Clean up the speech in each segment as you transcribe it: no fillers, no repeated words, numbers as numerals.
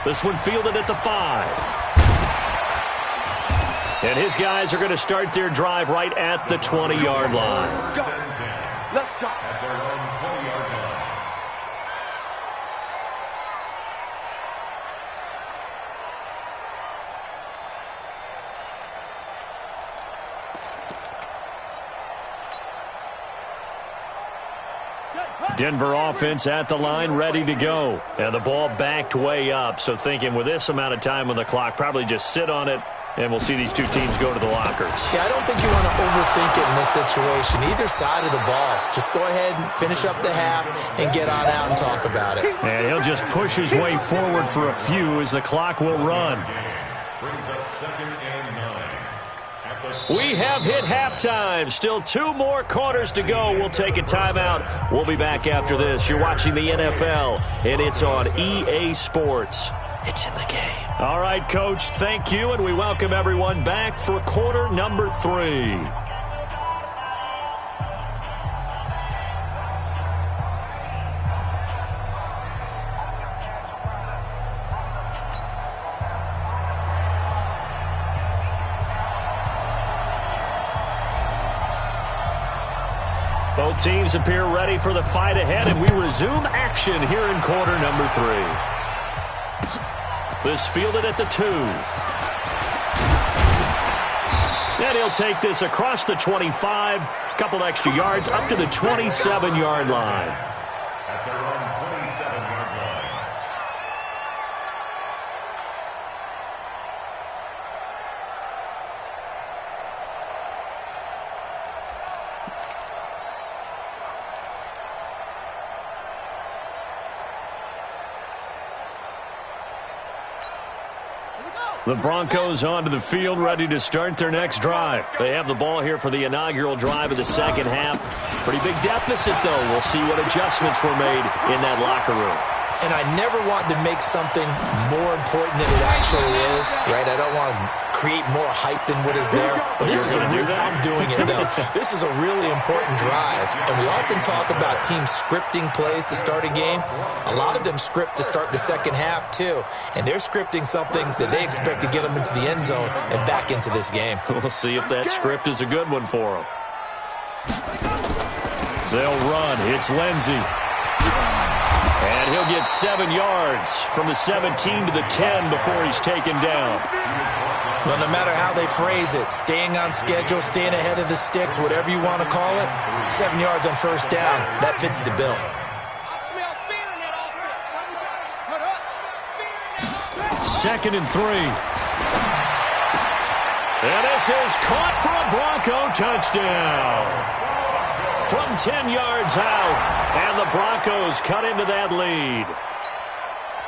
This one fielded at the 5. And his guys are going to start their drive right at the 20-yard line. Let's go. At their own 20-yard line. Denver offense at the line, ready to go. And the ball backed way up, so thinking with this amount of time on the clock, probably just sit on it, and we'll see these two teams go to the lockers. Yeah, I don't think you want to overthink it in this situation. Either side of the ball. Just go ahead and finish up the half and get on out and talk about it. And he'll just push his way forward for a few as the clock will run. Brings up 2nd and 9. We have hit halftime. Still 2 more quarters to go. We'll take a timeout. We'll be back after this. You're watching the NFL, and it's on EA Sports. It's in the game. All right, Coach, thank you, and we welcome everyone back for quarter number 3. Both teams appear ready for the fight ahead, and we resume action here in quarter number 3. This fielded at the 2. And he'll take this across the 25, couple extra yards, up to the 27-yard line. At their own 27-yard line. The Broncos onto the field, ready to start their next drive. They have the ball here for the inaugural drive of the second half. Pretty big deficit, though. We'll see what adjustments were made in that locker room. And I never want to make something more important than it actually is, right? I don't want to create more hype than what is there. But this is I'm doing it, though. This is a really important drive. And we often talk about teams scripting plays to start a game. A lot of them script to start the second half, too. And they're scripting something that they expect to get them into the end zone and back into this game. We'll see if that script is a good one for them. They'll run. It's Lindsey. And he'll get 7 yards from the 17 to the 10 before he's taken down. Well, no matter how they phrase it, staying on schedule, staying ahead of the sticks, whatever you want to call it, 7 yards on first down, that fits the bill. Second and 3. And this is caught for a Bronco touchdown. From 10 yards out, and the Broncos cut into that lead.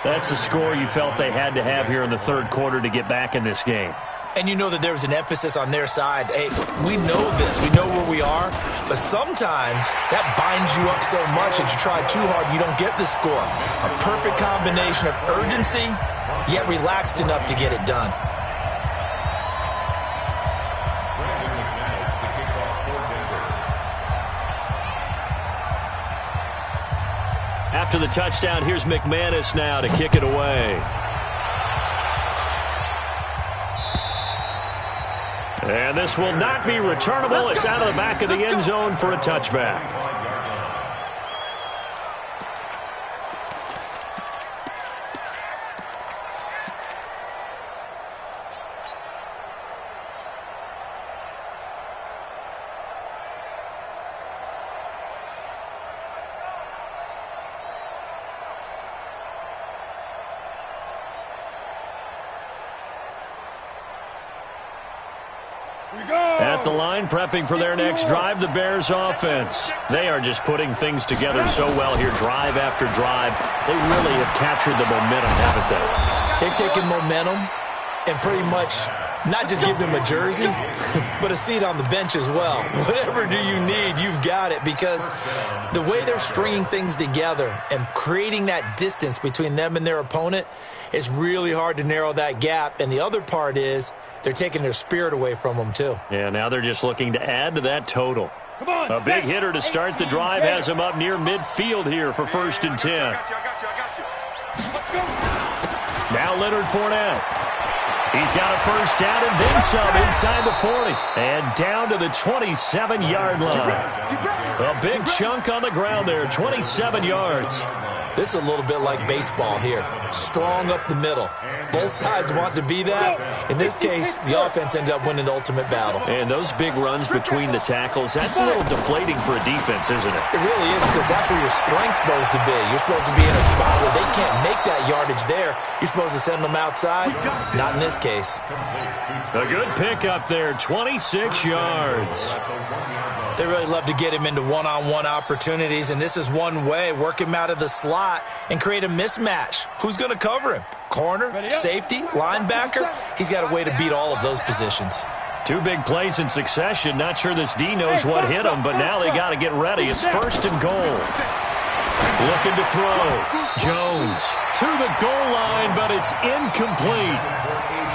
That's a score you felt they had to have here in the third quarter to get back in this game. And you know that there was an emphasis on their side. Hey, we know this. We know where we are. But sometimes that binds you up so much that you try too hard, you don't get the score. A perfect combination of urgency, yet relaxed enough to get it done. After the touchdown, here's McManus now to kick it away. And this will not be returnable. It's out of the back of the end zone for a touchback. At the line, prepping for their next drive, the Bears offense. They are just putting things together so well here, drive after drive. They really have captured the momentum, haven't they? They've taken momentum and pretty much not just give them a jersey, but a seat on the bench as well. Whatever do you need, you've got it, because the way they're stringing things together and creating that distance between them and their opponent is really hard to narrow that gap. And the other part is they're taking their spirit away from them, too. Yeah, now they're just looking to add to that total. A big hitter to start the drive has him up near midfield here for 1st and 10. Now Leonard Fournette. He's got a first down and then some inside the 40. And down to the 27-yard line. A big chunk on the ground there, 27 yards. This is a little bit like baseball here. Strong up the middle. Both sides want to be that. In this case, the offense ended up winning the ultimate battle. And those big runs between the tackles, that's a little deflating for a defense, isn't it? It really is, because that's where your strength's supposed to be. You're supposed to be in a spot where they can't make that yardage there. You're supposed to send them outside. Not in this case. A good pickup there, 26 yards. They really love to get him into one-on-one opportunities, and this is one way. Work him out of the slot and create a mismatch. Who's going to cover him? Corner, safety, linebacker? He's got a way to beat all of those positions. Two big plays in succession. Not sure this D knows what hit him, but now they got to get ready. It's first and goal. Looking to throw. Jones to the goal line, but it's incomplete.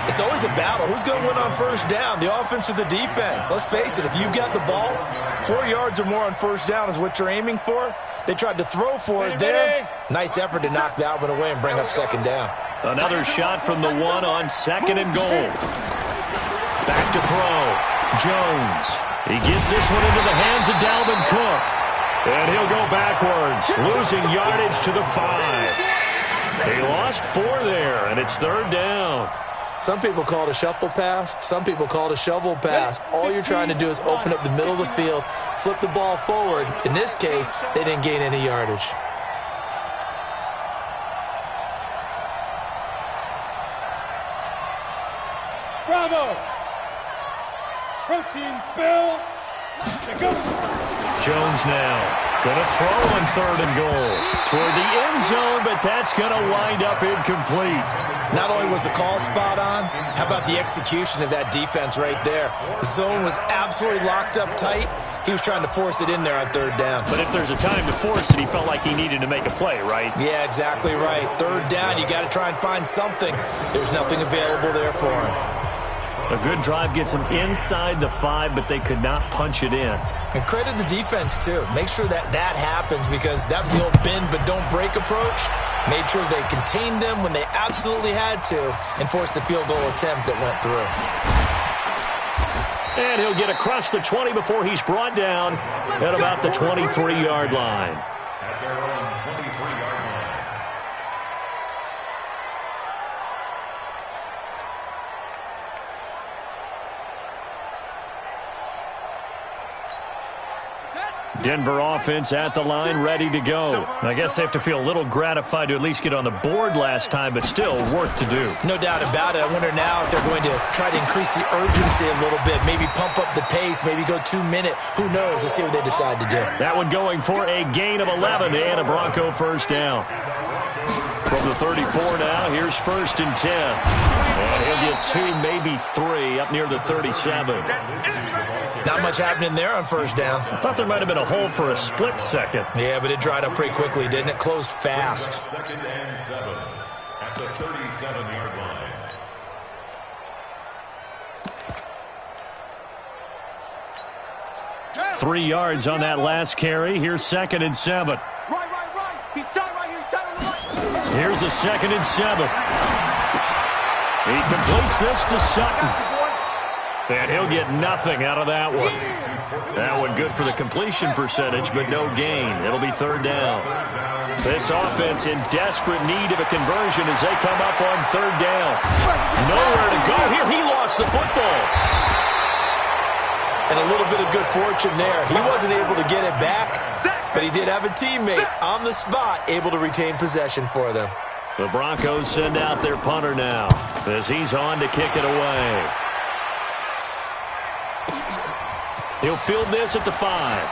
It's always a battle. Who's going to win on first down, the offense or the defense? Let's face it, if you've got the ball, 4 yards or more on first down is what you're aiming for. They tried to throw for it there. Nice effort to knock that one away and bring up second down. Another shot from the one on second and goal. Back to throw. Jones. He gets this one into the hands of Dalvin Cook. And he'll go backwards, losing yardage to the 5. He lost 4 there, and it's third down. Some people call it a shuffle pass. Some people call it a shovel pass. All you're trying to do is open up the middle of the field, flip the ball forward. In this case, they didn't gain any yardage. Bravo! Protein spill. Jones now. Going to throw on third and goal. Toward the end zone, but that's going to wind up incomplete. Not only was the call spot on, how about the execution of that defense right there? The zone was absolutely locked up tight. He was trying to force it in there on third down. But if there's a time to force it, he felt like he needed to make a play, right? Yeah, exactly right. Third down, you got to try and find something. There's nothing available there for him. A good drive gets him inside the 5, but they could not punch it in. And credit the defense, too. Make sure that happens, because that was the old bend but don't break approach. Made sure they contained them when they absolutely had to and forced the field goal attempt that went through. And he'll get across the 20 before he's brought down at about the 23-yard line. At their own 23-yard line. 'Denver offense at the line, ready to go. I guess they have to feel a little gratified to at least get on the board last time, but still work to do. No doubt about it. I wonder now if they're going to try to increase the urgency a little bit, maybe pump up the pace, maybe go 2 minute. Who knows? Let's see what they decide to do. That one going for a gain of 11 and a Bronco first down. From the 34 now, here's first and 10. And he'll get 2, maybe 3 up near the 37. Not much happening there on first down. I thought there might have been a hole for a split second. Yeah, but it dried up pretty quickly, didn't it? Closed fast. Second and 7 at the 37-yard line. Three yards on that last carry. Here's second and 7. Right. He's tight right here. He's tight on the right. Here's a second and 7. He completes this to Sutton. And he'll get nothing out of that one. That one good for the completion percentage, but no gain. It'll be third down. This offense in desperate need of a conversion as they come up on third down. Nowhere to go here. He lost the football. And a little bit of good fortune there. He wasn't able to get it back, but he did have a teammate on the spot able to retain possession for them. The Broncos send out their punter now as he's on to kick it away. He'll field this at the 5.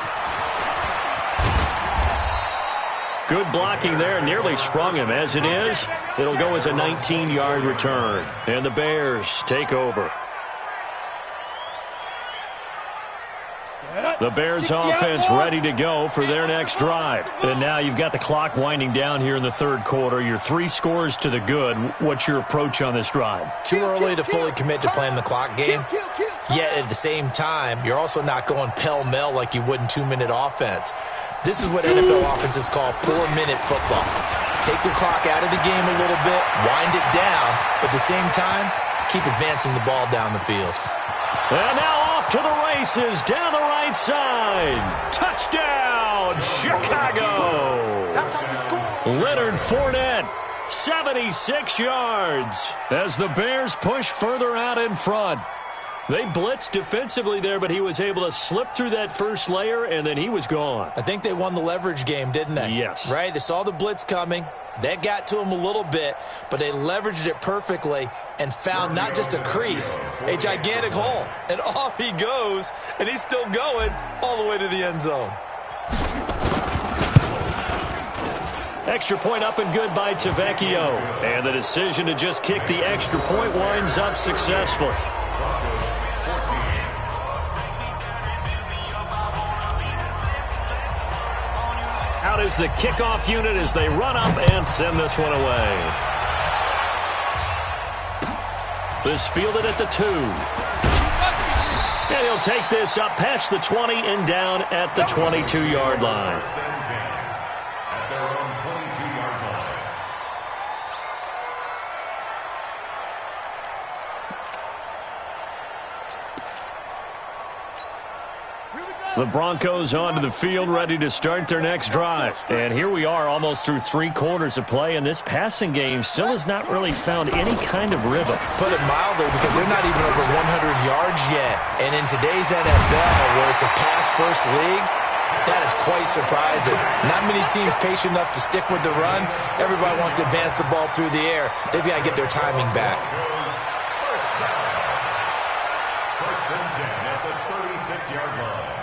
Good blocking there. Nearly sprung him. As it is, it'll go as a 19-yard return. And the Bears take over. The Bears offense ready to go for their next drive. And now you've got the clock winding down here in the third quarter. You're 3 scores to the good. What's your approach on this drive? Too early to fully commit to playing the clock game. Yet at the same time, you're also not going pell-mell like you would in 2-minute offense. This is what NFL offenses call 4-minute football. take the clock out of the game a little bit, wind it down, but at the same time, keep advancing the ball down the field. And now off to the races, down the right side. Touchdown, Chicago. That's how you score. Leonard Fournette, 76 yards as the Bears push further out in front. They blitzed defensively there, but he was able to slip through that first layer, and then he was gone. I think they won the leverage game, didn't they? Yes. Right? They saw the blitz coming. That got to him a little bit, but they leveraged it perfectly and found not just a crease, a gigantic hole. And off he goes, and he's still going all the way to the end zone. Extra point up and good by Tavecchio. And the decision to just kick the extra point winds up successful. Out is the kickoff unit as they run up and send this one away. This fielded at the 2. And he'll take this up past the 20 and down at the 22-yard line. At their own 22-yard line. The Broncos onto the field, ready to start their next drive. And here we are, almost through 3 quarters of play, and this passing game still has not really found any kind of rhythm. Put it mildly, because they're not even over 100 yards yet. And in today's NFL, where it's a pass-first league, that is quite surprising. Not many teams patient enough to stick with the run. Everybody wants to advance the ball through the air. They've got to get their timing back. First and 10 at the 36-yard line.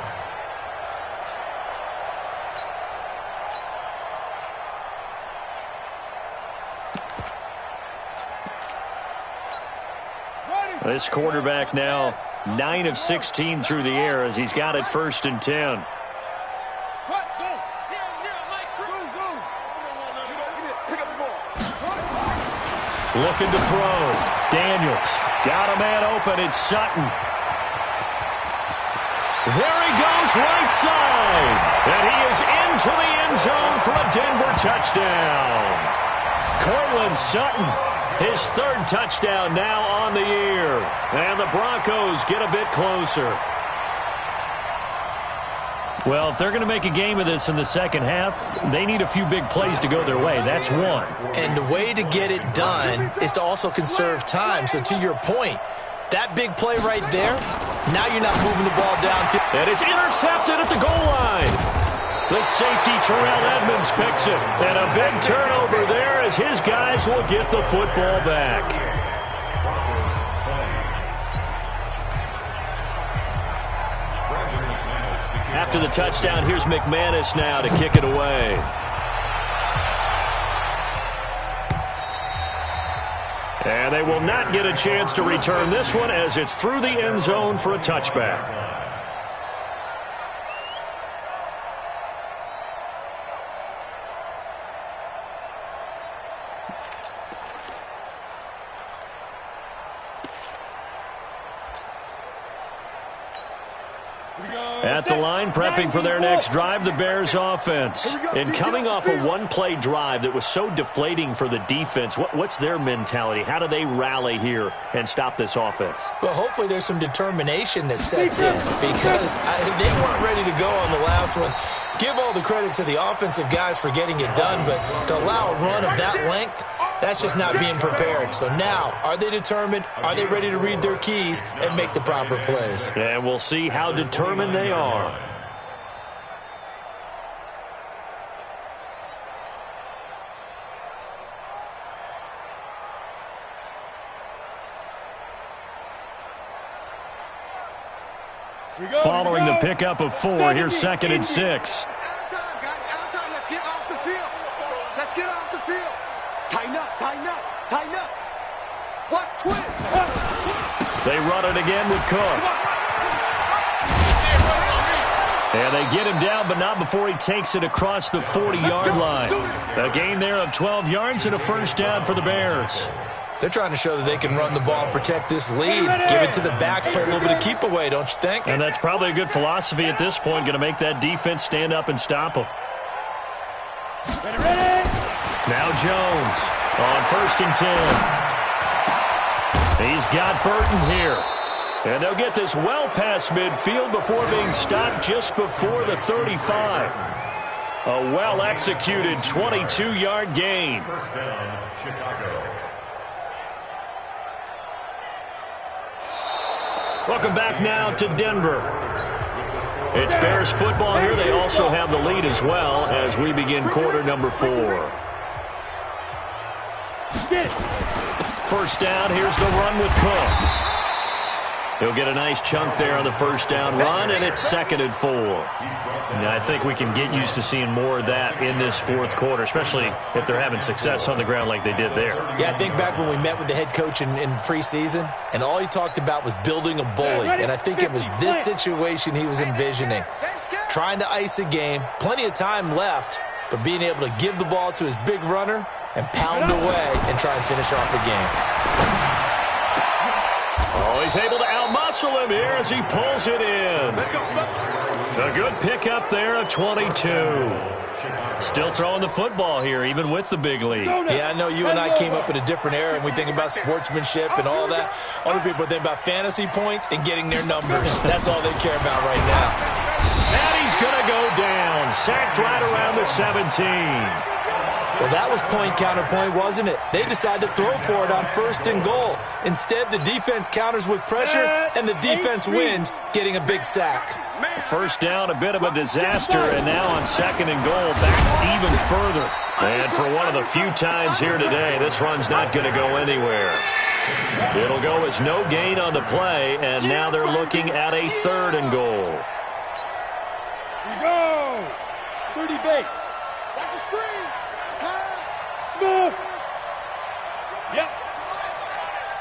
This quarterback now 9 of 16 through the air as he's got it first and 10. Looking to throw. Daniels got a man open. It's Sutton. There he goes, right side. And he is into the end zone for a Denver touchdown. Cortland Sutton, his 3rd touchdown now on the year. And the Broncos get a bit closer. Well, if they're going to make a game of this in the second half, they need a few big plays to go their way. That's one. And the way to get it done is to also conserve time. So to your point, that big play right there, now you're not moving the ball downfield. And it's intercepted at the goal line. The safety, Terrell Edmonds, picks it. And a big turnover there as his guys will get the football back. After the touchdown, here's McManus now to kick it away. And they will not get a chance to return this one as it's through the end zone for a touchback. At the line, prepping for their next drive, the Bears offense. And coming off a one-play drive that was so deflating for the defense, what's their mentality? How do they rally here and stop this offense? Well, hopefully there's some determination that sets in because they weren't ready to go on the last one. Give all the credit to the offensive guys for getting it done, but to allow a run of that length, that's just not being prepared. So now, are they determined? Are they ready to read their keys and make the proper plays? And we'll see how determined they are. Following the pickup of 4, here's 2nd and 6. Out of time, guys. Out of time. Let's get off the field. Let's get off the field. Tighten up, tighten up, tighten up. Watch twist. They run it again with Cook. And they get him down, but not before he takes it across the 40-yard line. A gain there of 12 yards and a first down for the Bears. They're trying to show that they can run the ball and protect this lead. Give it to the backs, play a little bit of keep away, don't you think? And that's probably a good philosophy at this point, going to make that defense stand up and stop them. Ready? Now Jones on 1st and 10. He's got Burton here. And they'll get this well past midfield before being stopped just before the 35. A well-executed 22-yard gain. First down, Chicago. Welcome back now to Denver. It's Bears football here. They also have the lead as well as we begin quarter number 4. First down, here's the run with Cook. He'll get a nice chunk there on the first down run, and it's 2nd and 4. And I think we can get used to seeing more of that in this fourth quarter, especially if they're having success on the ground like they did there. Yeah, I think back when we met with the head coach in preseason, and all he talked about was building a bully. And I think it was this situation he was envisioning. Trying to ice a game, plenty of time left, but being able to give the ball to his big runner and pound away and try and finish off the game. Oh, he's able to outmuscle him here as he pulls it in. A good pickup there at 22. Still throwing the football here, even with the big lead. Yeah, I know you and I came up in a different era, and we think about sportsmanship and all that. Other people think about fantasy points and getting their numbers. That's all they care about right now. And he's going to go down. Sacked right around the 17. Well, that was point counterpoint, wasn't it? They decided to throw for it on 1st and goal. Instead, the defense counters with pressure, and the defense wins, getting a big sack. First down, a bit of a disaster, and now on 2nd and goal, back even further. And for one of the few times here today, this run's not going to go anywhere. It'll go as no gain on the play, and now they're looking at a 3rd and goal. Go! 30 base. Watch the screen. Pass. Smooth. Yep.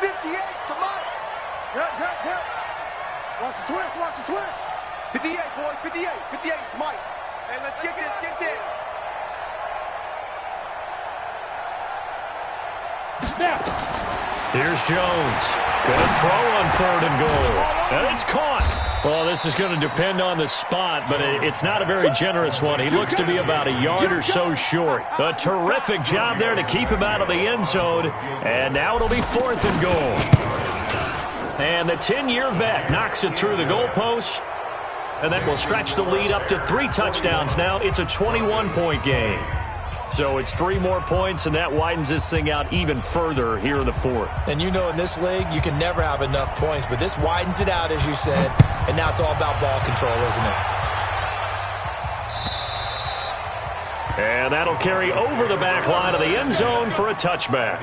58 to Mike. Yep. Watch the twist. Watch the twist. 58, boys. 58. 58 to Mike. Hey, let's get this. Get this. Now. Here's Jones. Going to throw on 3rd and goal. And it's caught. Well, this is going to depend on the spot, but it's not a very generous one. He looks to be about a yard or so short. A terrific job there to keep him out of the end zone. And now it'll be 4th and goal. And the 10-year vet knocks it through the goalpost. And that will stretch the lead up to 3 touchdowns now. It's a 21-point game. So it's 3 more points, and that widens this thing out even further here in the 4th. And you know in this league, you can never have enough points, but this widens it out, as you said, and now it's all about ball control, isn't it? And that'll carry over the back line of the end zone for a touchback.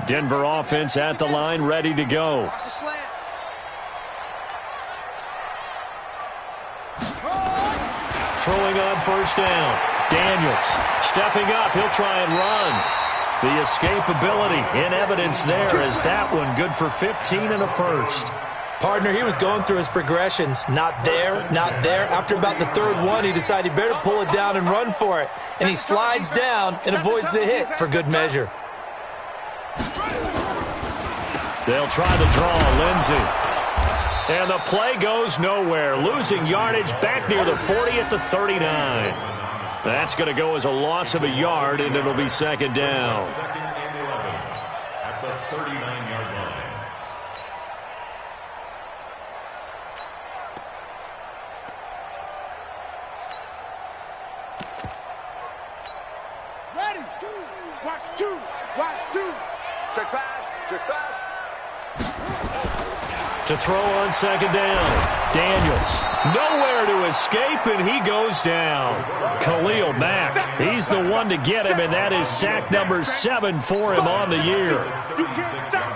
Denver offense at the line, ready to go. Watch the slant. Throwing on 1st down. Daniels stepping up. He'll try and run. The escapability in evidence there as that one good for 15 and a first. Partner, he was going through his progressions. Not there, not there. After about the 3rd one, he decided he better pull it down and run for it. And he slides down and avoids the hit for good measure. They'll try the draw. Lindsey. And the play goes nowhere. Losing yardage back near the 40 at the 39. That's going to go as a loss of a yard, and it'll be 2nd down. 2nd and 11 at the 39-yard line. Ready. Watch 2. Watch 2. Check pass. Check pass. To throw on 2nd down. Daniels. Nowhere to escape, and he goes down. Khalil Mack. He's the one to get him, and that is sack number 7 for him on the year.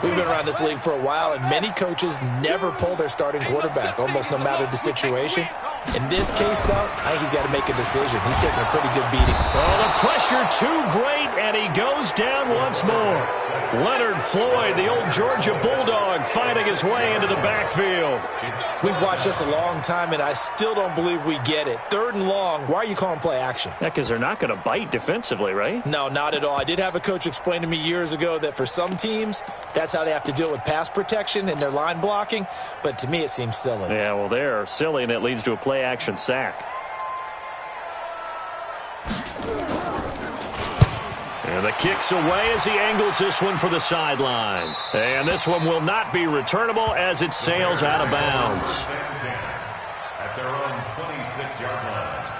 We've been around this league for a while, and many coaches never pull their starting quarterback, almost no matter the situation. In this case, though, I think he's got to make a decision. He's taking a pretty good beating. Well, the pressure too great, and he goes down once more. Leonard Floyd, the old Georgia Bulldog, fighting his way into the backfield. We've watched this a long time, and I still don't believe we get it. 3rd and long, why are you calling play action? Yeah, because they're not going to bite defensively, right? No, not at all. I did have a coach explain to me years ago that for some teams, that's how they have to deal with pass protection and their line blocking, but to me it seems silly. Yeah, well, they're silly, and it leads to a play action sack. And the kick's away as he angles this one for the sideline. And this one will not be returnable as it sails out of bounds. At their own 26-yard line.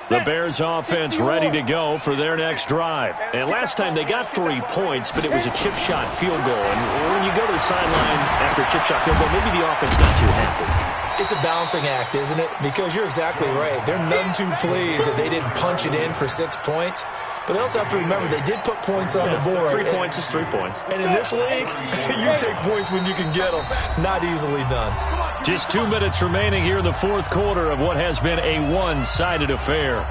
The Bears offense ready to go for their next drive. And last time they got 3 points, but it was a chip shot field goal. And when you go to the sideline after a chip shot field goal, maybe the offense not too happy. It's a balancing act, isn't it? Because you're exactly right. They're none too pleased that they didn't punch it in for 6 points. But they also have to remember they did put points on the board. 3 points is 3 points. And in this league, you take points when you can get them. Not easily done. Just 2 minutes remaining here in the 4th quarter of what has been a one-sided affair.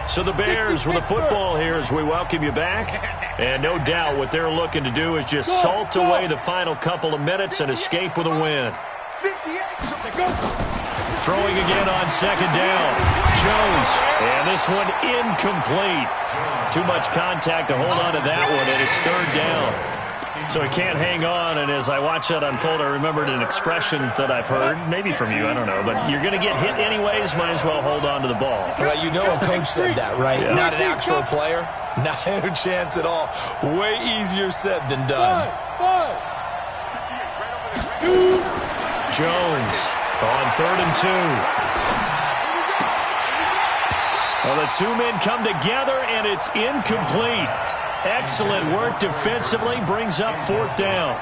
So the Bears with the football here as we welcome you back. And no doubt what they're looking to do is just salt away the final couple of minutes and escape with a win. Throwing again on 2nd down. Jones. And this one incomplete. Too much contact to hold on to that one, and it's 3rd down. So he can't hang on, and as I watch that unfold, I remembered an expression that I've heard, maybe from you, I don't know, but you're going to get hit anyways, might as well hold on to the ball. Well, you know a coach said that, right? Yeah. Not an actual player. Not a chance at all. Way easier said than done. Jones on 3rd and 2. Well, the 2 men come together, and it's incomplete. Excellent work defensively, brings up 4th down.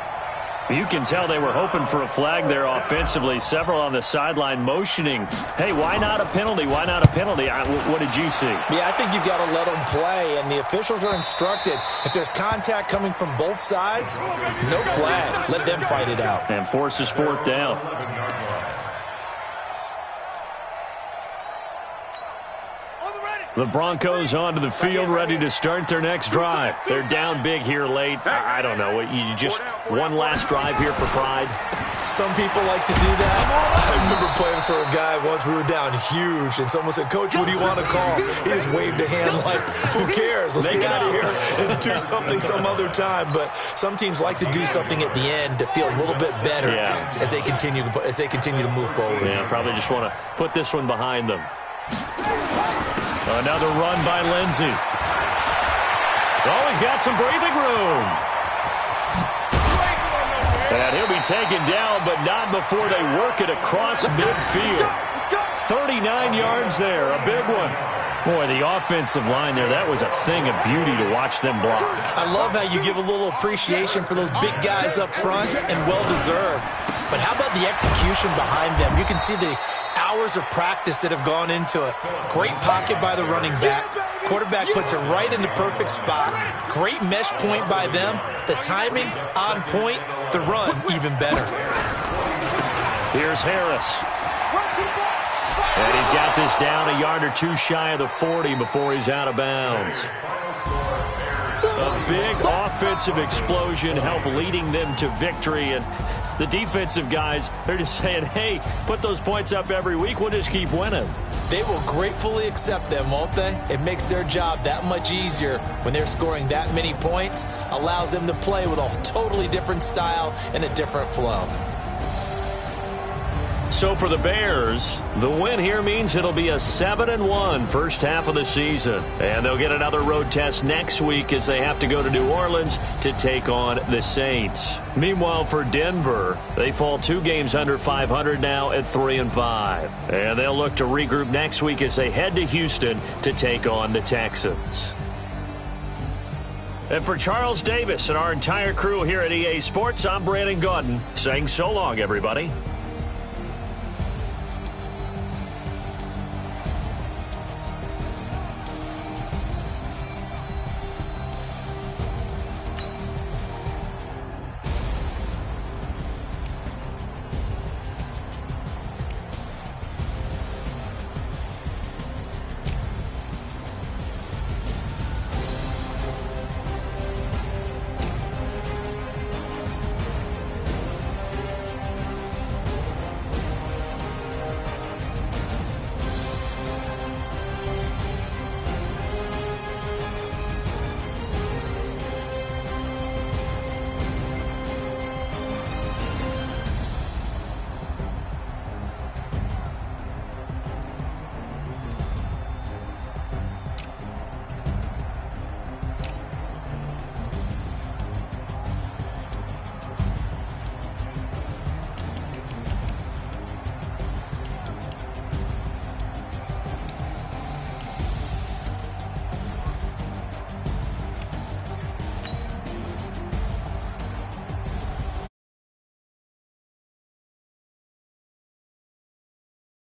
You can tell they were hoping for a flag there offensively. Several on the sideline motioning, hey, why not a penalty? Why not a penalty? What did you see? Yeah, I think you've got to let them play, and the officials are instructed. If there's contact coming from both sides, no flag. Let them fight it out. And forces 4th down. The Broncos onto the field, ready to start their next drive. They're down big here late. I don't know. You just one last drive here for pride. Some people like to do that. I remember playing for a guy once. We were down huge, and someone said, "Coach, what do you want to call?" He just waved a hand like, "Who cares? Let's get out of here and do something some other time." But some teams like to do something at the end to feel a little bit better as they continue to move forward. Yeah, probably just want to put this one behind them. Another run by Lindsey. Oh, he's got some breathing room. And he'll be taken down, but not before they work it across midfield. 39 yards there, a big one. Boy, the offensive line there, that was a thing of beauty to watch them block. I love how you give a little appreciation for those big guys up front, and well-deserved. But how about the execution behind them? You can see the hours of practice that have gone into it. Great pocket by the running back. Quarterback puts it right in the perfect spot. Great mesh point by them. The timing on point. The run even better. Here's Harris. And he's got this down a yard or two shy of the 40 before he's out of bounds. A big offensive explosion helped leading them to victory. And the defensive guys, they're just saying, hey, put those points up every week. We'll just keep winning. They will gratefully accept them, won't they? It makes their job that much easier when they're scoring that many points. Allows them to play with a totally different style and a different flow. So for the Bears, the win here means it'll be a 7-1 first half of the season. And they'll get another road test next week as they have to go to New Orleans to take on the Saints. Meanwhile, for Denver, they fall 2 games under 500 now at 3-5. And they'll look to regroup next week as they head to Houston to take on the Texans. And for Charles Davis and our entire crew here at EA Sports, I'm Brandon Gaudin saying so long, everybody.